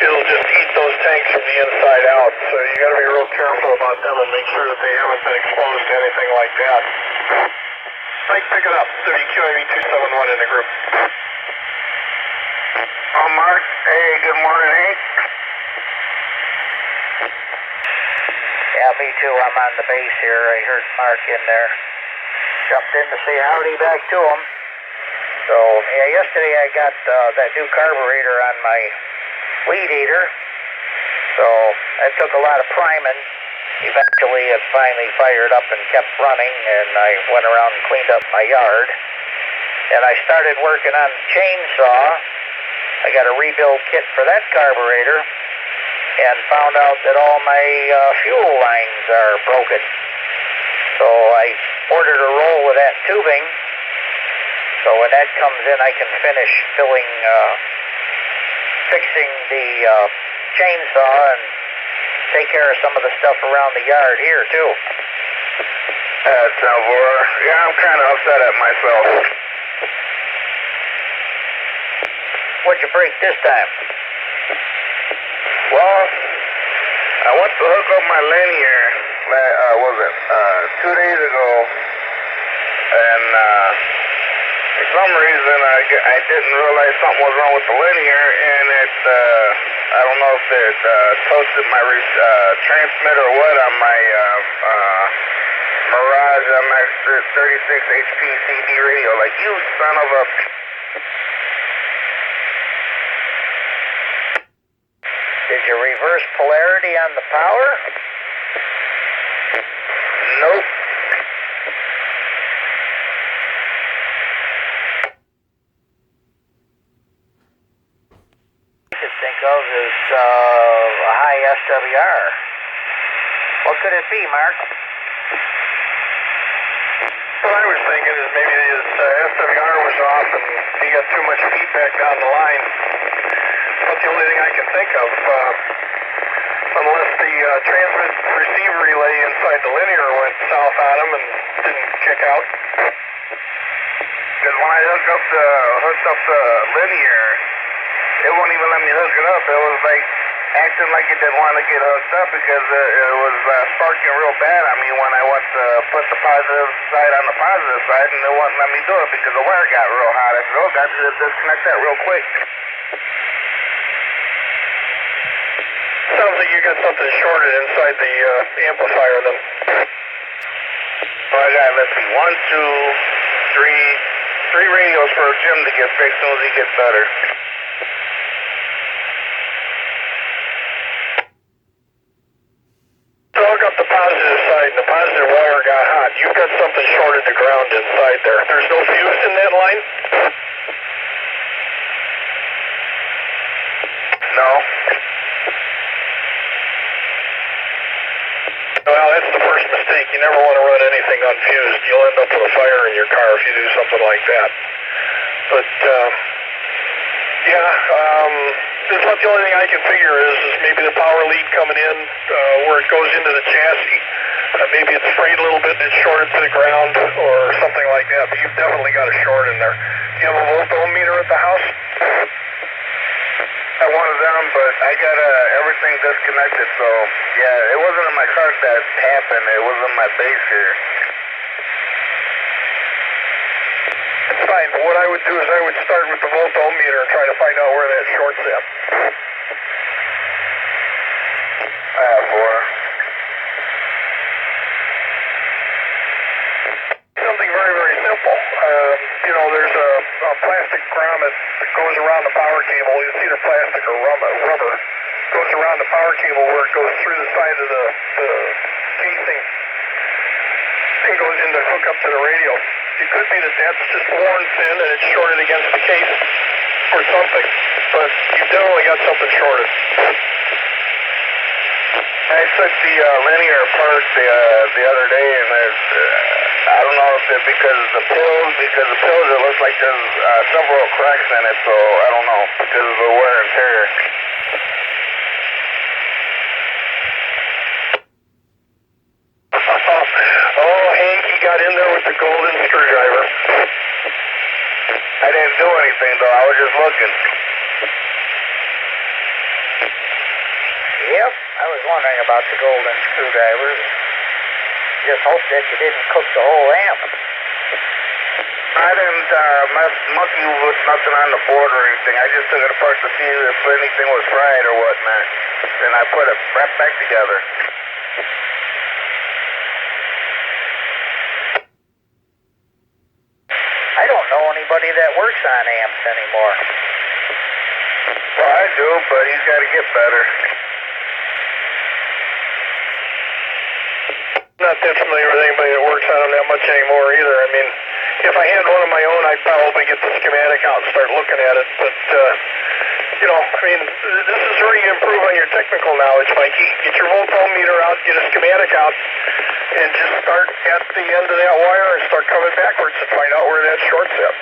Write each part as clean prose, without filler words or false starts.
it'll just eat those tanks from the inside out. So you got to be real careful about them and make sure that they haven't been exposed to anything like that. Mike, pick it up. WQIV271 in the group. Mark. Hey, good morning, Hank. Yeah, me too. I'm on the base here. I heard Mark in there. Jumped in to say howdy back to him. So, yeah, yesterday I got that new carburetor on my weed eater. So, it took a lot of priming. Eventually, it finally fired up and kept running, and I went around and cleaned up my yard. And I started working on the chainsaw. I got a rebuild kit for that carburetor, and found out that all my fuel lines are broken. So I ordered a roll of that tubing, so when that comes in I can finish fixing the chainsaw and take care of some of the stuff around the yard here too. Salvador. Yeah, I'm kind of upset at myself. What'd you break this time? Well, I went to hook up my linear, 2 days ago, and for some reason I didn't realize something was wrong with the linear, and it, I don't know if it toasted my transmitter or what on my Mirage MX 36 HP CD radio. Like, you son of a... Did you reverse polarity on the power? Nope. I could think of is a high SWR. What could it be, Mark? What I was thinking is maybe his SWR was off and he got too much feedback down the line. But the only thing I can think of, unless the transmit receiver relay inside the linear went south on him and didn't kick out. Because when I hooked up the linear, it wouldn't even let me hook it up. It was like acting like it didn't want to get hooked up because it was sparking real bad. I mean, when I went to put the positive side on the positive side, and it wouldn't let me do it because the wire got real hot. I said, oh, got to disconnect that real quick. Sounds like you got something shorted inside the amplifier then. So I got, let's see, 3 radios for Jim to get fixed as soon as he gets better. So hook up the positive side and the positive wire got hot. You've got something shorted to ground inside there. There's no fuse in that line? No. Well, that's the first mistake. You never want to run anything unfused. You'll end up with a fire in your car if you do something like that. But, just about the only thing I can figure is maybe the power lead coming in where it goes into the chassis. Maybe it's frayed a little bit and it's shorted to the ground or something like that. But you've definitely got a short in there. Do you have a voltometer at the house? I wanted them, but I got everything disconnected, so yeah, it wasn't in my car that happened. It was in my base here. It's fine, but what I would do is I would start with the voltometer and try to find out where that short's at. I have 4. Something very, very simple. There's a plastic grommet that goes around the power cable. It's either plastic or rubber. Goes around the power cable where it goes through the side of the casing and goes in to hook up to the radio. It could be that that's just worn thin and it's shorted against the case or something, but you've definitely got something shorted. I took the linear apart the other day, and I don't know if it's because of the pills, it looks like there's several cracks in it, so I don't know, because of the wear and tear. Oh, Hank, he got in there with the golden screwdriver. I didn't do anything, though. I was just looking. Yep, I was wondering about the golden screwdriver. Just hope that you didn't cook the whole amp. I didn't monkey with nothing on the board or anything. I just took it apart to see if anything was fried or whatnot. Then I put it right back together. I don't know anybody that works on amps anymore. Well, I do, but he's got to get better. Not that familiar with anybody that works on them that much anymore either. I mean, if I had one of my own, I'd probably get the schematic out and start looking at it. But, you know, I mean, this is where you improve on your technical knowledge, Mikey. Get your voltmeter out, get a schematic out, and just start at the end of that wire and start coming backwards and find out where that short's at.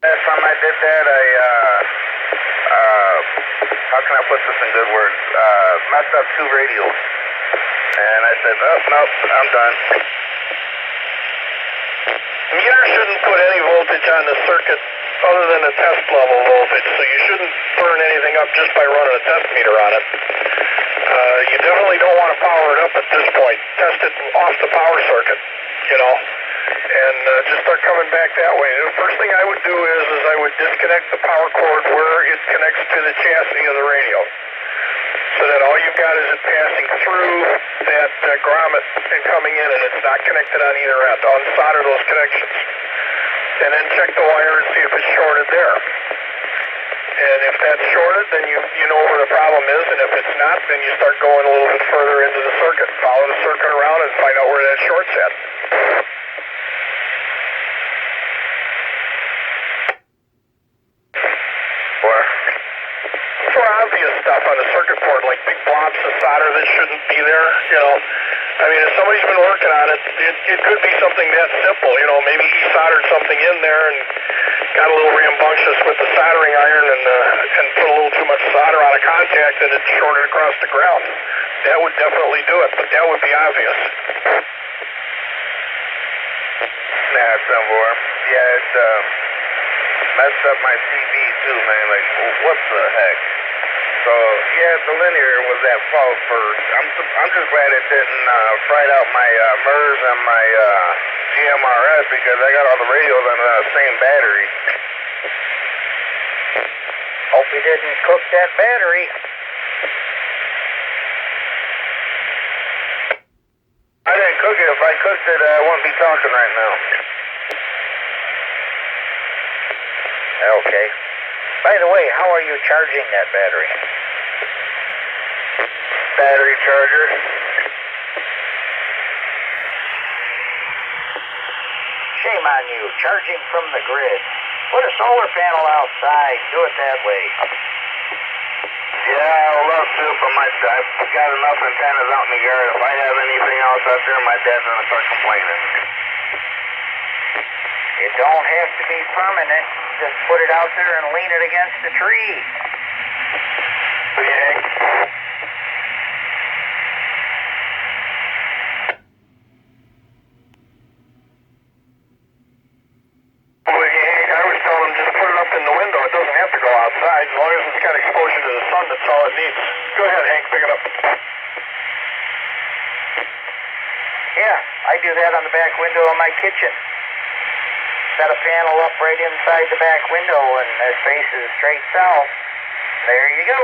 Last time I did that, how can I put this in good words? Messed up 2 radios. And I said, oh, nope, I'm done. Meter shouldn't put any voltage on the circuit other than a test level voltage, so you shouldn't burn anything up just by running a test meter on it. You definitely don't want to power it up at this point. Test it off the power circuit, you know, and just start coming back that way. The first thing I would do is I would disconnect the power cord where it connects to the chassis of the radio, so that all you've got is it passing through that grommet and coming in, and it's not connected on either end. Unsolder those connections, and then check the wire and see if it's shorted there. And if that's shorted, then you know where the problem is, and if it's not, then you start going a little bit further into the circuit. Follow the circuit around and find out where that short's at. For obvious stuff on the circuit board, like big blobs of solder that shouldn't be there, you know. I mean, if somebody's been working on it, it could be something that simple, you know. Maybe he soldered something in there and got a little rambunctious with the soldering iron and put a little too much solder on a contact and it shorted across the ground. That would definitely do it, but that would be obvious. Nah, some more. Yeah, it's messed up my CV too, man. Like, what the heck? So yeah, the linear was at fault for. I'm just glad it didn't fried out my MERS and my GMRS because I got all the radios on the same battery. Hope you didn't cook that battery. I didn't cook it. If I cooked it, I wouldn't be talking right now. Okay. By the way, how are you charging that battery? Battery charger. Shame on you, charging from the grid. Put a solar panel outside, do it that way. Yeah, I would love to, but I've got enough antennas out in the yard. If I have anything else out there, my dad's gonna start complaining. It don't have to be permanent. Just put it out there and lean it against the tree. Yeah. I always tell them just put it up in the window. It doesn't have to go outside. As long as it's got exposure to the sun, that's all it needs. Go ahead, Hank, pick it up. Yeah, I do that on the back window of my kitchen. Set a panel up right inside the back window and it faces straight south. There you go.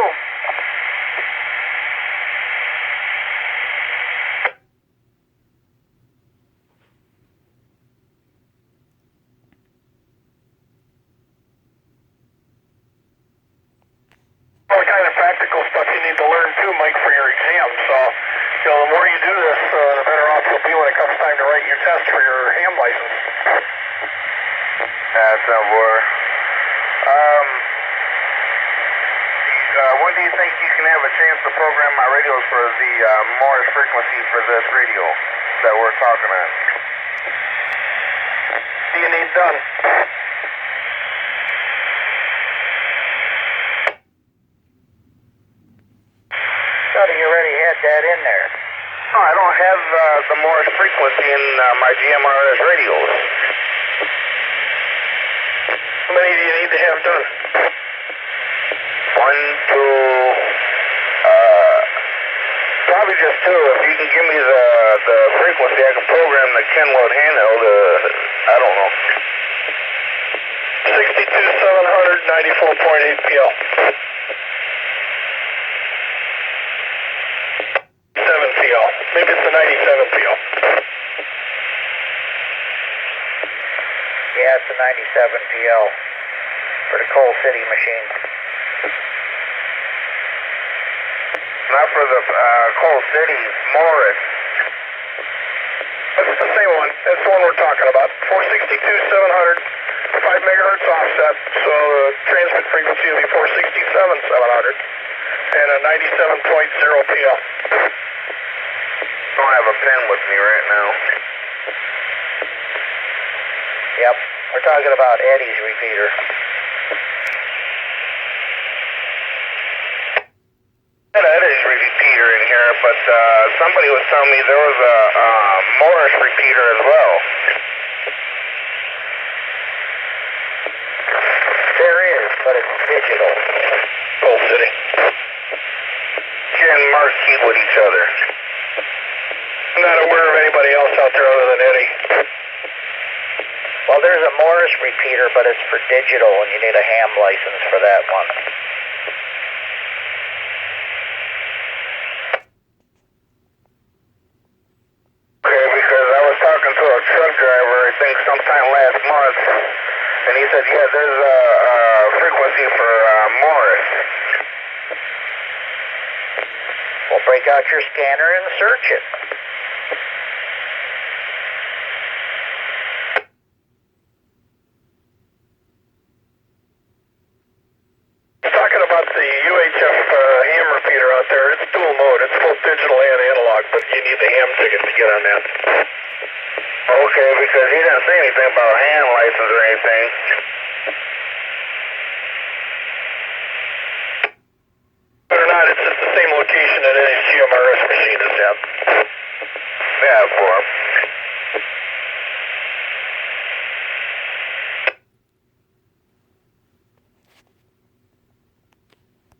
All the kind of practical stuff you need to learn too, Mike, for your exam. So, you know, the more you do this, the better off you'll be when it comes time to write your test for your ham license. That's no more. When do you think you can have a chance to program my radios for the Morse frequency for this radio that we're talking on? What do you need done? Thought you already had that in there. No, I don't have the Morse frequency in my GMRS radios. need to have done? 1, 2, probably just 2. If you can give me the frequency, I can program the Kenwood handheld. I don't know. 62700, 94.8 PL. 7 PL. Maybe it's a 97 PL. Yeah, it's a 97 PL for the Coal City machine. Not for the Coal City, Morris. That's the same one. That's the one we're talking about. 462-700, 5 megahertz offset. So the transmit frequency will be 467-700 and a 97.0 PL. Don't have a pen with me right now. Yep, we're talking about Eddie's repeater. Eddie's repeater in here, but somebody was telling me there was a Morris repeater as well. There is, but it's digital. Coal City. Jen and Mark keep with each other. I'm not aware of anybody else out there other than Eddie. Well, there's a Morris repeater, but it's for digital, and you need a ham license for that one. Okay, because I was talking to a truck driver, I think sometime last month, and he said, yeah, there's a frequency for Morris. Well, break out your scanner and search it. Talking about the UHF ham repeater out there, it's dual mode. It's both digital and analog, but you need the ham ticket to get on that. Okay, because he didn't say anything about hand license or anything. Believe it or not, it's just the same location that any GMRS machine is at. Yeah, for him.